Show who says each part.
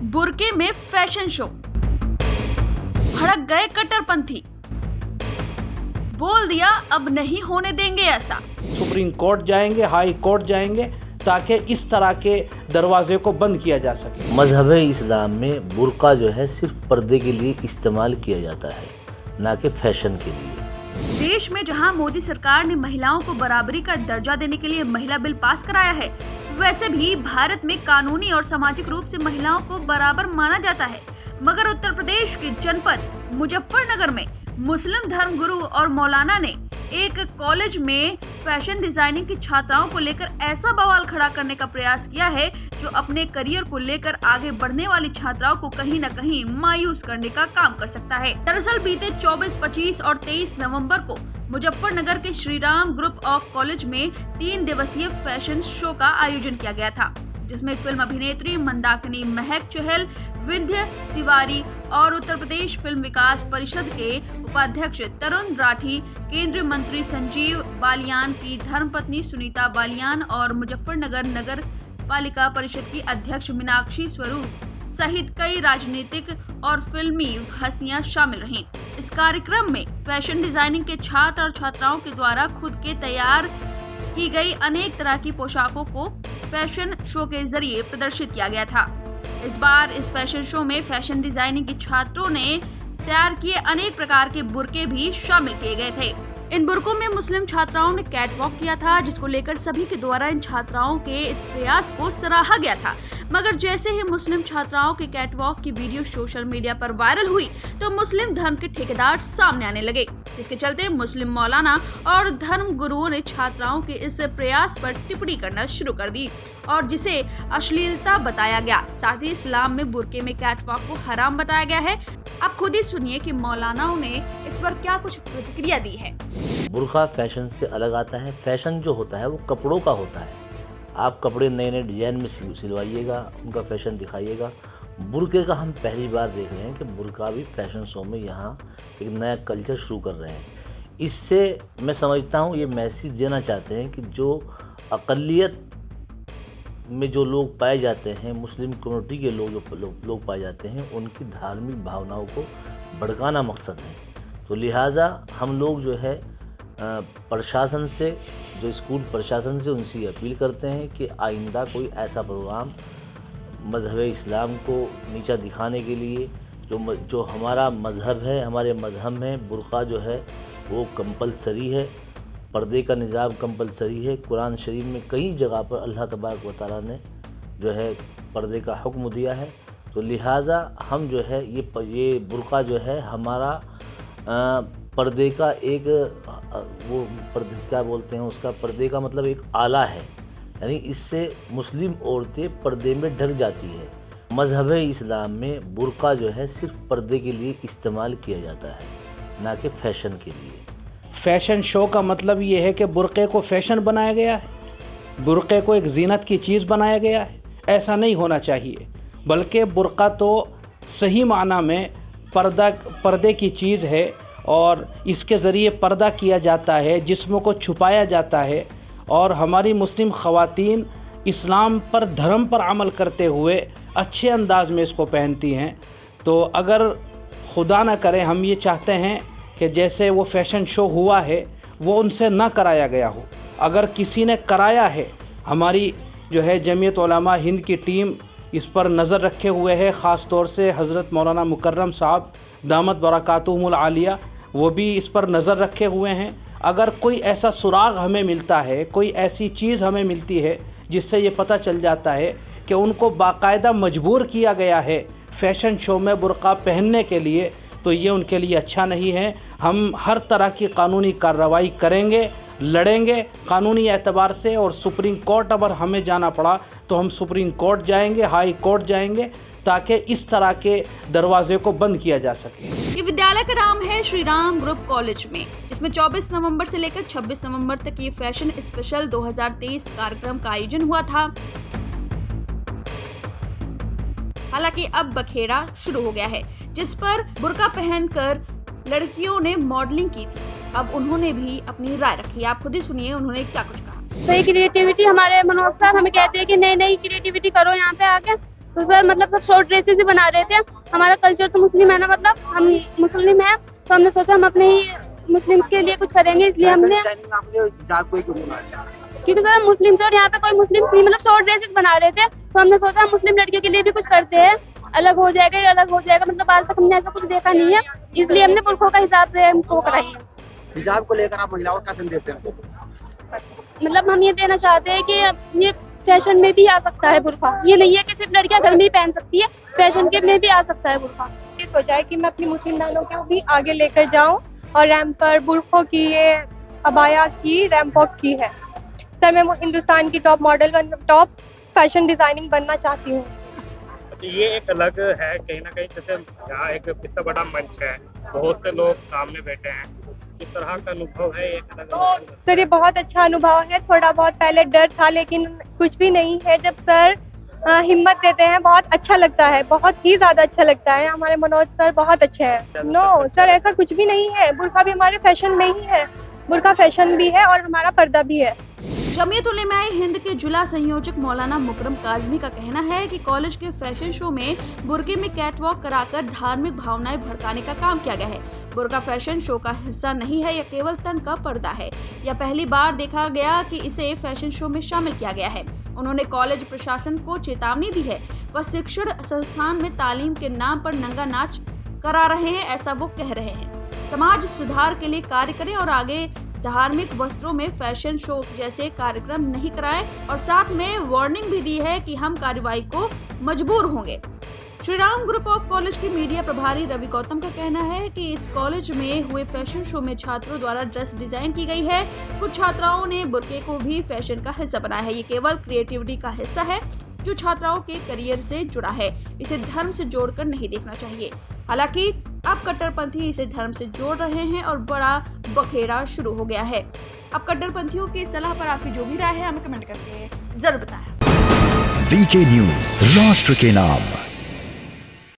Speaker 1: Burke में fashion show, भड़क गए कट्टरपंथी, बोल दिया अब नहीं होने देंगे ऐसा।
Speaker 2: सुप्रीम कोर्ट जाएंगे, हाई कोर्ट जाएंगे ताकि इस तरह के दरवाजे को बंद किया जा सके।
Speaker 3: मजहब इस्लाम में बुर्का जो है सिर्फ पर्दे के लिए इस्तेमाल किया जाता है, ना कि फैशन के लिए।
Speaker 1: देश में जहां मोदी सरकार ने महिलाओं को बराबरी का दर्जा देने के लिए महिला बिल पास कराया है, वैसे भी भारत में कानूनी और सामाजिक रूप से महिलाओं को बराबर माना जाता है। मगर उत्तर प्रदेश के जनपद मुजफ्फरनगर में मुस्लिम धर्मगुरु और मौलाना ने एक कॉलेज में फैशन डिजाइनिंग की छात्राओं को लेकर ऐसा बवाल खड़ा करने का प्रयास किया है जो अपने करियर को लेकर आगे बढ़ने वाली छात्राओं को कहीं न कहीं मायूस करने का काम कर सकता है। दरअसल बीते 24, 25 और 23 नवंबर को मुजफ्फरनगर के Shri Ram group of college में 3 दिवसीय फैशन शो का आयोजन किया गया था, जिसमें फिल्म अभिनेत्री मंदाकिनी महक चहल, विंध्य तिवारी और उत्तर प्रदेश फिल्म विकास परिषद के उपाध्यक्ष तरुण राठी, केंद्रीय मंत्री संजीव बालियान की धर्मपत्नी सुनीता बालियान और मुजफ्फरनगर नगर पालिका परिषद की अध्यक्ष मीनाक्षी स्वरूप सहित कई राजनीतिक और फिल्मी हस्तियां शामिल रहीं। इस कार्यक्रम में फैशन डिजाइनिंग के छात्र और छात्राओं के द्वारा खुद के तैयार की गई अनेक तरह की पोशाकों को फैशन शो के जरिए प्रदर्शित किया गया था। इस बार इस फैशन शो में फैशन डिजाइनिंग के छात्रों ने तैयार किए अनेक प्रकार के बुर्के भी शामिल किए गए थे। इन बुर्कों में मुस्लिम छात्राओं ने कैट वॉक किया था, जिसको लेकर सभी के द्वारा इन छात्राओं के इस प्रयास को सराहा गया था। मगर जैसे ही मुस्लिम छात्राओं के कैट वॉक की वीडियो सोशल मीडिया पर वायरल हुई तो मुस्लिम धर्म के ठेकेदार सामने आने लगे, जिसके चलते मुस्लिम मौलाना और धर्म गुरुओं ने छात्राओं के इस प्रयास पर टिप्पणी करना शुरू कर दी और जिसे अश्लीलता बताया गया। साथ ही इस्लाम में बुर्के में कैट वॉक को हराम बताया गया है। आप खुद ही सुनिए कि मौलानाओं ने इस पर क्या कुछ प्रतिक्रिया दी है।
Speaker 3: बुर्का फैशन से अलग आता है। फैशन जो होता है वो कपड़ों का होता है। आप कपड़े नए नए डिजाइन में सिलवाइएगा, उनका फैशन दिखाइएगा। बुर्के का हम पहली बार देख रहे हैं कि बुर्का भी फैशन शो में यहाँ एक नया कल्चर शुरू कर रहे हैं। इससे मैं समझता हूँ ये मैसेज देना चाहते हैं कि जो अक़लियत में जो लोग पाए जाते हैं, मुस्लिम कम्युनिटी के लोग पाए जाते हैं, उनकी धार्मिक भावनाओं को भड़काना मकसद है। तो लिहाजा हम लोग जो है प्रशासन से, जो स्कूल प्रशासन से उनसे अपील करते हैं कि आइंदा कोई ऐसा प्रोग्राम मज़हब इस्लाम को नीचा दिखाने के लिए, जो हमारा मज़हब है, हमारे मज़हब में बुर्का जो है वो कंपलसरी है, पर्दे का निज़ाम कंपलसरी है। कुरान शरीफ में कई जगह पर अल्लाह तबारक व तआला ने जो है पर्दे का हुक्म दिया है। तो लिहाजा हम जो है ये बुर्का जो है हमारा पर्दे का एक वो पर्दे क्या बोलते हैं उसका, पर्दे का मतलब एक आला है, यानी इससे मुस्लिम औरतें पर्दे में ढक जाती है। मज़हब इस्लाम में बुर्का जो है सिर्फ पर्दे के लिए इस्तेमाल किया जाता है, ना कि फैशन के लिए।
Speaker 2: फैशन शो का मतलब ये है कि बुर्के को फैशन बनाया गया है, बुर्के को एक जीनत की चीज़ बनाया गया है। ऐसा नहीं होना चाहिए, बल्कि बुर्का तो सही माना में पर्दे की चीज़ है और इसके ज़रिए पर्दा किया जाता है, जिस्म को छुपाया जाता है। और हमारी मुस्लिम ख़वातीन इस्लाम पर, धर्म पर अमल करते हुए अच्छे अंदाज में इसको पहनती हैं। तो अगर खुदा न करे, हम ये चाहते हैं कि जैसे वो फैशन शो हुआ है वो उनसे ना कराया गया हो। अगर किसी ने कराया है, हमारी जो है जमीयत उलमा हिंद की टीम इस पर नज़र रखे हुए है, ख़ास तौर से हज़रत मौलाना मुकर्रम साहब दामत बरकातुहुमुल आलिया, वो भी इस पर नज़र रखे हुए हैं। अगर कोई ऐसा सुराग हमें मिलता है, कोई ऐसी चीज़ हमें मिलती है जिससे ये पता चल जाता है कि उनको बाकायदा मजबूर किया गया है फैशन शो में बुर्का पहनने के लिए, तो ये उनके लिए अच्छा नहीं है। हम हर तरह की कानूनी कार्रवाई करेंगे, लड़ेंगे कानूनी एतबार से, और सुप्रीम कोर्ट अगर हमें जाना पड़ा तो हम सुप्रीम कोर्ट जाएंगे, हाई कोर्ट जाएंगे, ताकि इस तरह के दरवाजे को बंद किया जा सके।
Speaker 1: ये विद्यालय का नाम है श्री राम ग्रुप कॉलेज में, जिसमें 24 नवंबर से लेकर 26 नवंबर तक ये फैशन स्पेशल 2023 कार्यक्रम का आयोजन हुआ था। हालांकि अब बखेड़ा शुरू हो गया है, जिस पर बुर्का पहनकर लड़कियों ने मॉडलिंग की थी। अब उन्होंने भी अपनी राय रखी। आप खुद ही सुनिए उन्होंने क्या कुछ कहा।
Speaker 4: सही क्रिएटिविटी, हमारे मनोज सर हमें कहते हैं कि नई नई क्रिएटिविटी करो यहाँ पे आके, तो सर मतलब सब शॉर्ट ड्रेसेस ही बना रहे थे। हमारा कल्चर तो मुस्लिम है ना, मतलब हम मुस्लिम हैं, तो हमने सोचा हम अपने ही मुस्लिम्स के लिए कुछ करेंगे, इसलिए हमने, क्योंकि सर मुस्लिम और यहाँ पे कोई मुस्लिम नहीं, मतलब शॉर्ट ड्रेसेस बना रहे थे, तो हमने सोचा हम मुस्लिम लड़कियों के लिए भी कुछ करते हैं, अलग हो जाएगा, ये अलग हो जाएगा, मतलब आज तक हमने ऐसा कुछ देखा नहीं है, इसलिए हमने बुर्खों का हिसाब से हमको कराई है।
Speaker 5: हिजाब को लेकर आप महिलाओं को क्या संदेश देते हैं?
Speaker 4: मतलब हम ये देना चाहते हैं कि ये फैशन में भी आ सकता है बुर्खा, ये नहीं है कि सिर्फ लड़कियां घर में ही पहन सकती है, फैशन के में भी आ सकता है बुर्खा।
Speaker 6: ये सोचा है कि मैं अपनी मुस्लिम बहनों को भी आगे लेकर जाऊं और रैंप पर बुर्खों की, ये अबाया की रैंप वॉक की है। सर मैं हिंदुस्तान की top model, top fashion designing बनना चाहती हूँ।
Speaker 7: ये एक अलग है कहीं ना कहीं, जैसे यहाँ एक इतना बड़ा मंच है, बहुत से लोग सामने बैठे हैं, इस तरह का अनुभव है एक अलग।
Speaker 6: सर ये बहुत अच्छा अनुभव है, थोड़ा बहुत पहले डर था लेकिन कुछ भी नहीं है, जब सर हिम्मत देते हैं बहुत अच्छा लगता है, बहुत ही ज़्यादा अच्छा लगता है। हमारे मनोज सर बहुत अच्छे हैं। नो सर ऐसा कुछ भी नहीं है, बुर्का भी हमारे फैशन में ही है, बुर्का फैशन भी है और हमारा पर्दा भी है।
Speaker 1: जमीयत उलेमाए हिंद के जिला संयोजक मौलाना मुकरम काज़मी का कहना है कि कॉलेज के फैशन शो में बुर्के में कैटवॉक कराकर धार्मिक भावनाएं भड़काने का काम किया गया है। बुर्का फैशन शो का हिस्सा नहीं है, यह केवल तन का पर्दा है। यह पहली बार देखा गया कि इसे फैशन शो में शामिल किया गया है। उन्होंने कॉलेज प्रशासन को चेतावनी दी है, वह शिक्षण संस्थान में तालीम के नाम पर नंगा नाच करा रहे हैं, ऐसा वो कह रहे हैं। समाज सुधार के लिए कार्य करें और आगे धार्मिक वस्त्रों में फैशन शो जैसे कार्यक्रम नहीं कराएं, और साथ में वार्निंग भी दी है कि हम कार्रवाई को मजबूर होंगे। Shri Ram group of college के मीडिया प्रभारी रवि गौतम का कहना है कि इस कॉलेज में हुए फैशन शो में छात्रों द्वारा ड्रेस डिजाइन की गई है। कुछ छात्राओं ने बुर्के को भी फैशन का हिस्सा बनाया है। ये केवल क्रिएटिविटी का हिस्सा है जो छात्राओं के करियर से जुड़ा है, इसे धर्म से जोड़कर नहीं देखना चाहिए। हालांकि अब कट्टरपंथी इसे धर्म से जोड़ रहे हैं और बड़ा बखेड़ा शुरू हो गया है। अब कट्टरपंथियों की सलाह पर आपकी जो भी राय है हमें कमेंट करके जरूर बताएं।
Speaker 8: वीके न्यूज, राष्ट्र के नाम।